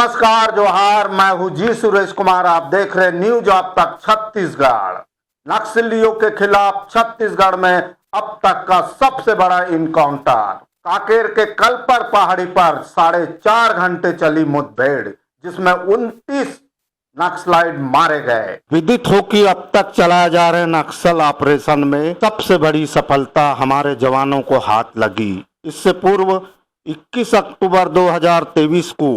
नमस्कार जोहार, मैं हूं जी सुरेश कुमार। आप देख रहे न्यूज अब तक छत्तीसगढ़। नक्सलियों के खिलाफ छत्तीसगढ़ में अब तक का सबसे बड़ा इनकाउंटर। कांकेर के कलपर पहाड़ी पर 4.5 घंटे चली मुठभेड़, जिसमें 29 नक्सलाइट मारे गए। विदित हो कि अब तक चलाए जा रहे नक्सल ऑपरेशन में सबसे बड़ी सफलता हमारे जवानों को हाथ लगी। इससे पूर्व 21 अक्टूबर 2023 को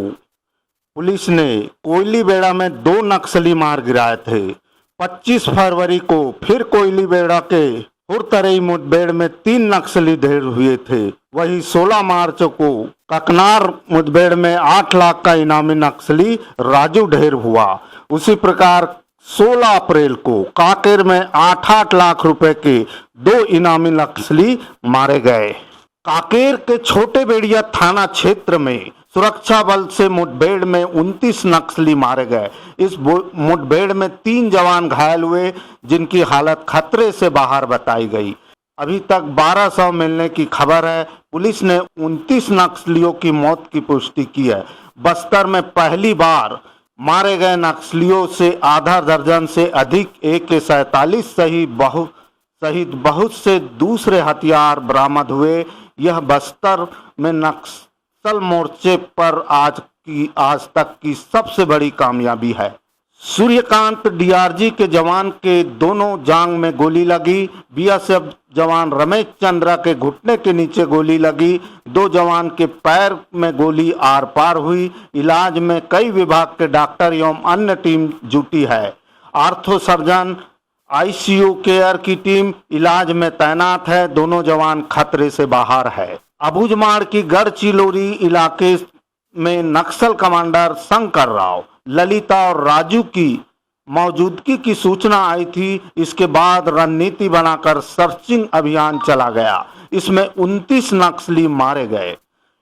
पुलिस ने कोयलीबेड़ा में 2 नक्सली मार गिराए थे। 25 फरवरी को फिर कोयलीबेड़ा के हुरतरई मुठभेड़ में 3 नक्सली ढेर हुए थे। वही 16 मार्च को ककनार मुठभेड़ में 8 लाख का इनामी नक्सली राजू ढेर हुआ। उसी प्रकार 16 अप्रैल को कांकेर में 8-8 लाख रुपए के 2 इनामी नक्सली मारे गए। कांकेर के छोटे बेड़िया थाना क्षेत्र में सुरक्षा बल से मुठभेड़ में 29 नक्सली मारे गए। इस मुठभेड़ में 3 जवान घायल हुए, जिनकी हालत खतरे से बाहर बताई गई। अभी तक 1200 मिलने की खबर है। पुलिस ने 29 नक्सलियों की मौत की पुष्टि की है। बस्तर में पहली बार मारे गए नक्सलियों से आधा दर्जन से अधिक AK-47 सहित बहुत से दूसरे हथियार बरामद हुए। यह बस्तर में नक्सल मोर्चे पर आज तक की सबसे बड़ी कामयाबी है। सूर्यकांत DRG के जवान के दोनों जांग में गोली लगी। BSF जवान रमेश चंद्रा के घुटने के नीचे गोली लगी। 2 जवान के पैर में गोली आर पार हुई। इलाज में कई विभाग के डॉक्टर एवं अन्य टीम जुटी है। आर्थो सर्जन, ICU केयर की टीम इलाज में तैनात है। दोनों जवान खतरे से बाहर है। अबूझमाड़ की गढ़चिलौरी इलाके में नक्सल कमांडर शंकर राव, ललिता और राजू की मौजूदगी की सूचना आई थी। इसके बाद रणनीति बनाकर सर्चिंग अभियान चला गया। इसमें 29 नक्सली मारे गए।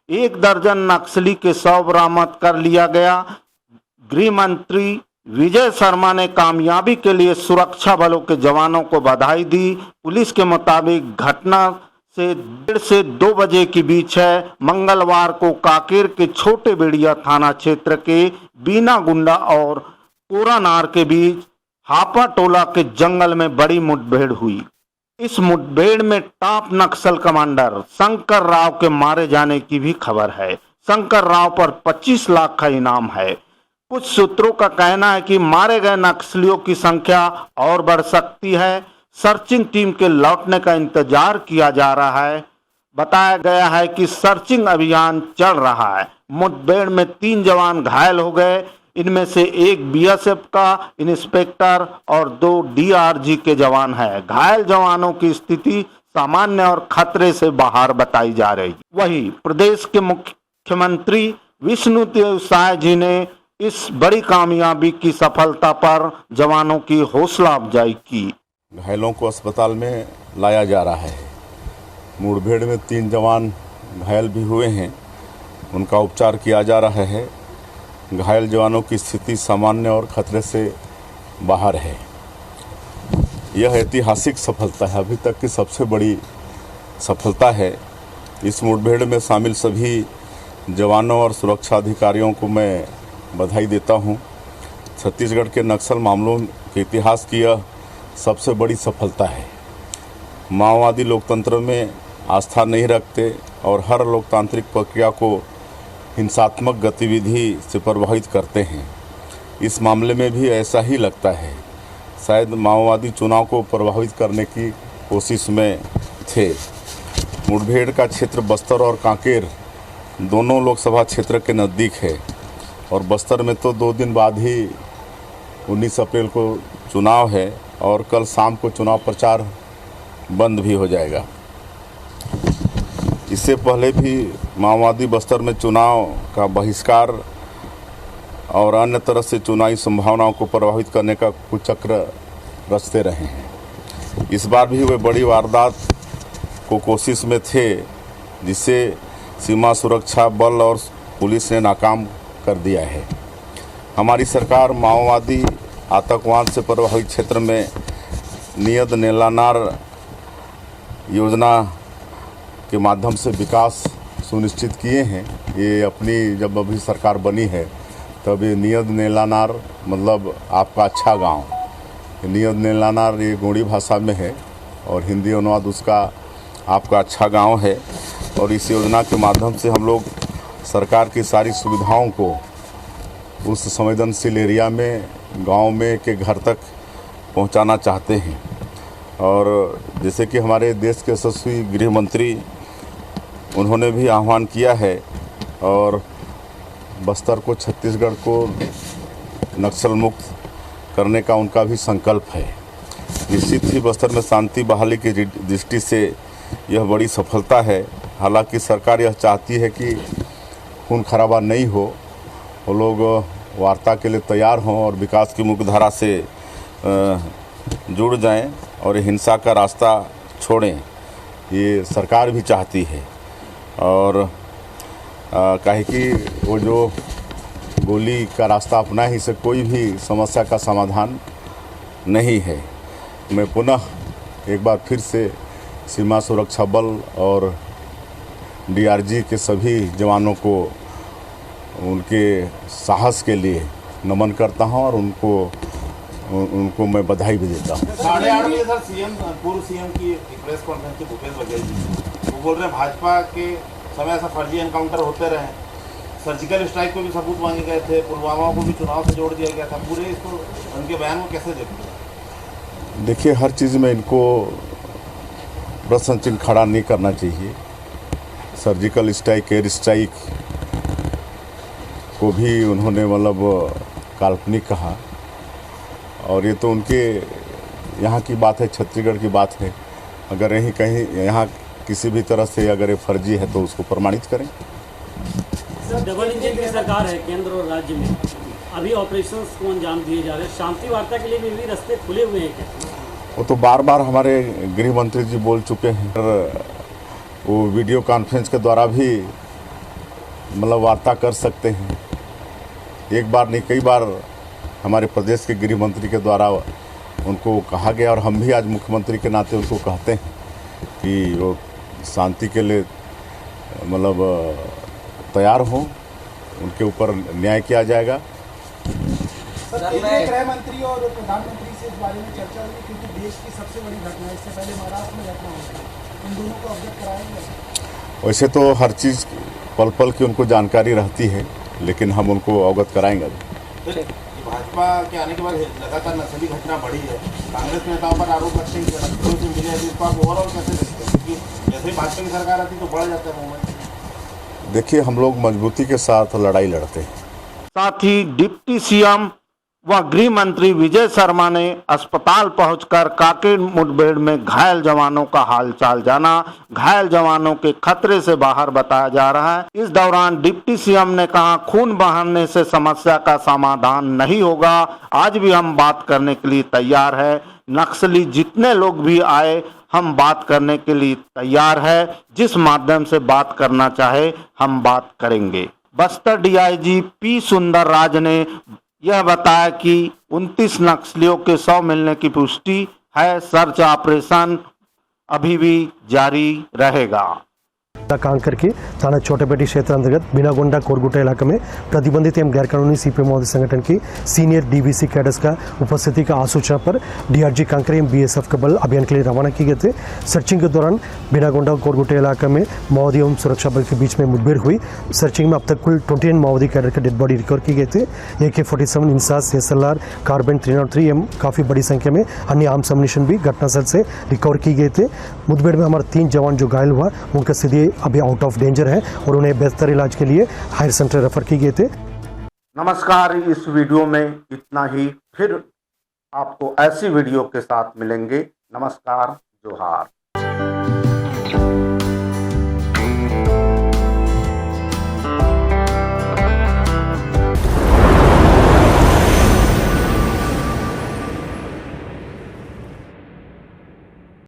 1 दर्जन नक्सली के शव बरामद कर लिया गया। गृह मंत्री विजय शर्मा ने कामयाबी के लिए सुरक्षा बलों के जवानों को बधाई दी। पुलिस के मुताबिक घटना से 1:30 से 2 बजे के बीच है। मंगलवार को कांकेर के छोटे बेड़िया थाना क्षेत्र के बीना गुंडा और कोरानार के बीच हापा टोला के जंगल में बड़ी मुठभेड़ हुई। इस मुठभेड़ में टॉप नक्सल कमांडर शंकर राव के मारे जाने की भी खबर है। शंकर राव पर 25 लाख का इनाम है। कुछ सूत्रों का कहना है कि मारे गए नक्सलियों की संख्या और बढ़ सकती है। सर्चिंग टीम के लौटने का इंतजार किया जा रहा है। बताया गया है कि सर्चिंग अभियान चल रहा है। मुठभेड़ में 3 जवान घायल हो गए। इनमें से 1 BSF का इंस्पेक्टर और 2 DRG के जवान हैं। घायल जवानों की स्थिति सामान्य और खतरे से बाहर बताई जा रही। वहीं प्रदेश के मुख्यमंत्री विष्णुदेव साय जी ने इस बड़ी कामयाबी की सफलता पर जवानों की हौसला अफजाई की। घायलों को अस्पताल में लाया जा रहा है। मुठभेड़ में 3 जवान घायल भी हुए हैं, उनका उपचार किया जा रहा है। घायल जवानों की स्थिति सामान्य और खतरे से बाहर है। यह ऐतिहासिक सफलता है, अभी तक की सबसे बड़ी सफलता है। इस मुठभेड़ में शामिल सभी जवानों और सुरक्षा अधिकारियों को मैं बधाई देता हूं। छत्तीसगढ़ के नक्सल मामलों के इतिहास की यह सबसे बड़ी सफलता है। माओवादी लोकतंत्र में आस्था नहीं रखते और हर लोकतांत्रिक प्रक्रिया को हिंसात्मक गतिविधि से प्रभावित करते हैं। इस मामले में भी ऐसा ही लगता है। शायद माओवादी चुनाव को प्रभावित करने की कोशिश में थे। मुठभेड़ का क्षेत्र बस्तर और कांकेर दोनों लोकसभा क्षेत्र के नज़दीक है और बस्तर में तो 2 दिन बाद ही 19 अप्रैल को चुनाव है और कल शाम को चुनाव प्रचार बंद भी हो जाएगा। इससे पहले भी माओवादी बस्तर में चुनाव का बहिष्कार और अन्य तरह से चुनावी संभावनाओं को प्रभावित करने का कुचक्र रचते रहे हैं। इस बार भी वे बड़ी वारदात को कोशिश में थे, जिसे सीमा सुरक्षा बल और पुलिस ने नाकाम कर दिया है। हमारी सरकार माओवादी आतंकवाद से प्रभावित क्षेत्र में नियत नेलानार योजना के माध्यम से विकास सुनिश्चित किए हैं। ये अपनी जब अभी सरकार बनी है तब ये नियत नेलानार मतलब आपका अच्छा गांव। नियत नेलानार ये गोंडी भाषा में है और हिंदी अनुवाद उसका आपका अच्छा गांव है। और इस योजना के माध्यम से हम लोग सरकार की सारी सुविधाओं को उस संवेदनशील एरिया में, गांव में के घर तक पहुंचाना चाहते हैं। और जैसे कि हमारे देश के यशस्वी गृह मंत्री, उन्होंने भी आह्वान किया है और बस्तर को, छत्तीसगढ़ को नक्सल मुक्त करने का उनका भी संकल्प है। निश्चित ही बस्तर में शांति बहाली की दृष्टि से यह बड़ी सफलता है। हालांकि सरकार यह चाहती है कि खून खराबा नहीं हो, वो लोग वार्ता के लिए तैयार हों और विकास की मुख्यधारा से जुड़ जाएं और हिंसा का रास्ता छोड़ें, ये सरकार भी चाहती है। और काहे कि वो जो गोली का रास्ता अपना ही से कोई भी समस्या का समाधान नहीं है। मैं पुनः एक बार फिर से सीमा सुरक्षा बल और डीआरजी के सभी जवानों को उनके साहस के लिए नमन करता हूं और उनको मैं बधाई भी देता हूं। 8:30 बजे सर पूर्व सीएम की एक प्रेस कॉन्फ्रेंस थी भूपेश बघेल जी, वो बोल रहे हैं भाजपा के समय ऐसा फर्जी एनकाउंटर होते रहे, सर्जिकल स्ट्राइक को भी सबूत मांगे गए थे, पुलवामा को भी चुनाव से जोड़ दिया गया था। पूरे इसको उनके बयान को कैसे देखते हैं? देखिए, हर चीज़ में इनको प्रश्न चिन्ह खड़ा नहीं करना चाहिए। सर्जिकल स्ट्राइक, एयर स्ट्राइक को भी उन्होंने मतलब काल्पनिक कहा और ये तो उनके यहाँ की बात है, छत्तीसगढ़ की बात है। अगर यहीं कहीं यहाँ किसी भी तरह से अगर ये फर्जी है तो उसको प्रमाणित करें। सर, डबल इंजन की सरकार है केंद्र और राज्य में, अभी ऑपरेशंस को अंजाम दिए जा रहे हैं, शांति वार्ता के लिए भी रास्ते खुले हुए हैं क्या? वो तो बार बार हमारे गृह मंत्री जी बोल चुके हैं। वो वीडियो कॉन्फ्रेंस के द्वारा भी मतलब वार्ता कर सकते हैं। एक बार नहीं, कई बार हमारे प्रदेश के गृह मंत्री के द्वारा उनको कहा गया और हम भी आज मुख्यमंत्री के नाते उनको कहते हैं कि वो शांति के लिए मतलब तैयार हों, उनके ऊपर न्याय किया जाएगा। गृह मंत्री और प्रधानमंत्री से इस बारे में चर्चा हुई क्योंकि देश की सबसे बड़ी घटना, इससे पहले महाराष्ट्र में घटना हुई, इन दोनों को अवगत कराएंगे? वैसे तो हर चीज़ पल पल की उनको जानकारी रहती है, लेकिन हम उनको अवगत कराएंगे। भाजपा के आने के बाद लगातार नक्सली घटना बढ़ी है, कांग्रेस नेताओं पर आरोप लगते हैं कि नक्सलियों से मिले, इसको आप ओवरऑल कैसे देखते हैं? क्योंकि जैसे ही भाजपा की सरकार आती तो बढ़ जाता है मूवमेंट। देखिए, हम लोग मजबूती के साथ लड़ाई लड़ते हैं। साथ ही डिप्टी सीएम व गृह मंत्री विजय शर्मा ने अस्पताल पहुंचकर कांकेर मुठभेड़ में घायल जवानों का हालचाल जाना। घायल जवानों के खतरे से बाहर बताया जा रहा है। इस दौरान डिप्टी सीएम ने कहा, खून बहाने से समस्या का समाधान नहीं होगा, आज भी हम बात करने के लिए तैयार है। नक्सली जितने लोग भी आए, हम बात करने के लिए तैयार है। जिस माध्यम से बात करना चाहे हम बात करेंगे। बस्तर डीआईजी पी सुंदर राज ने यह बताया कि 29 नक्सलियों के 100 मिलने की पुष्टि है। सर्च ऑपरेशन अभी भी जारी रहेगा। कांकर के थाना छोटेपेटी क्षेत्र अंतर्गत बिनागोंडा कोरगुटा इलाके में प्रतिबंधित एवं गैरकानूनी सीपीएम महोदय संगठन की सीनियर डीबीसी कैडर्स का उपस्थिति का आसूचना पर डीआरजी कांकर एवं बीएसएफ के बल अभियान के लिए रवाना किए गए थे। सर्चिंग के दौरान बिनागोंडा कोरगुटा इलाके में माओवादी एवं सुरक्षा बल के बीच में मुठभेड़ हुई। सर्चिंग में अब तक कुल 29 माओवादी कैडर के डेड बॉडी रिकवर किए गए थे। AK-47 इंसास, SLR, कार्बाइन 303 एवं काफ़ी बड़ी संख्या में अन्य आर्म्स एम्युनिशन भी घटनास्थल से रिकवर किए गए थे। मुठभेड़ में हमारे 3 जवान जो घायल हुआ उनका स्थिति अभी आउट ऑफ डेंजर है और उन्हें बेहतर इलाज के लिए हायर सेंटर रेफर किए गए थे। नमस्कार, इस वीडियो में इतना ही। फिर आपको ऐसी वीडियो के साथ मिलेंगे। नमस्कार, जोहार।